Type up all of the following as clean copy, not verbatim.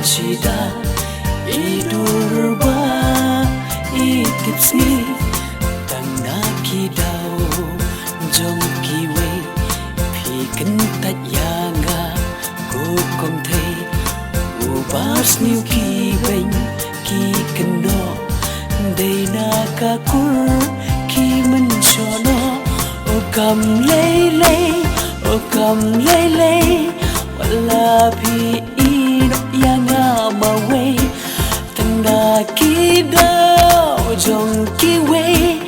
Shida idurba itipsni tangna ki dao jong ki wei phi kan tat yanga ko kom thei ubas niu ki ben ki kan no dei na ka kur ki man chono o kam lei wala phi yanga mawe tanda ki dao jong ki wei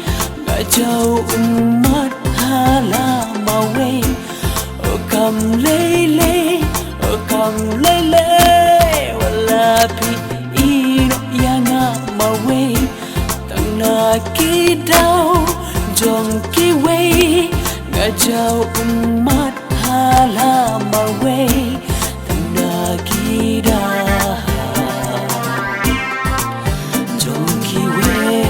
ga jau ummat hala mawe o kam lele wala pi ino yanga mawe tanda ki dao jong ki wei ga jau ummat hala mawe Kida Jonki way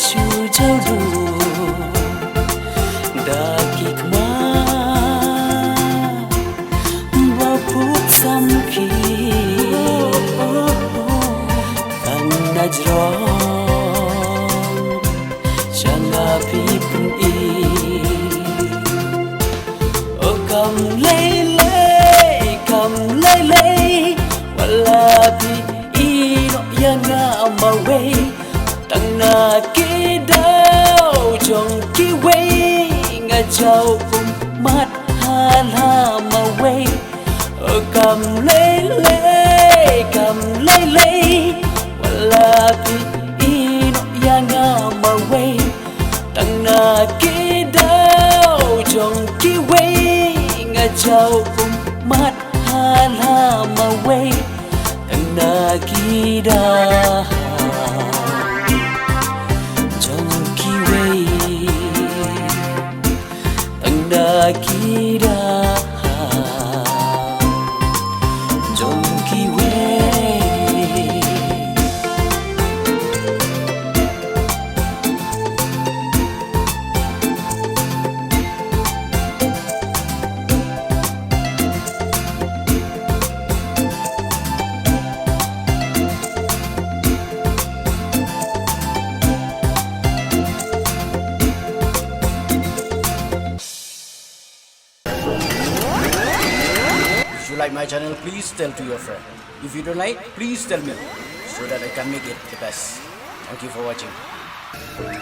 Shu jau du da kikma ba phut sam khi tan najro changa pi pun I o kam lei wala pi ino yanga mawe tangna ki dao jong ki wei nga jau mat hala mawe o kam lele wala pi ino yanga mawe tangna ki dao jong ki wei nga jau mat hala mawe tangna ki dao Kida Jonki way If you like my channel, please tell to your friend. If you don't like, please tell me so that I can make it the best. Thank you for watching.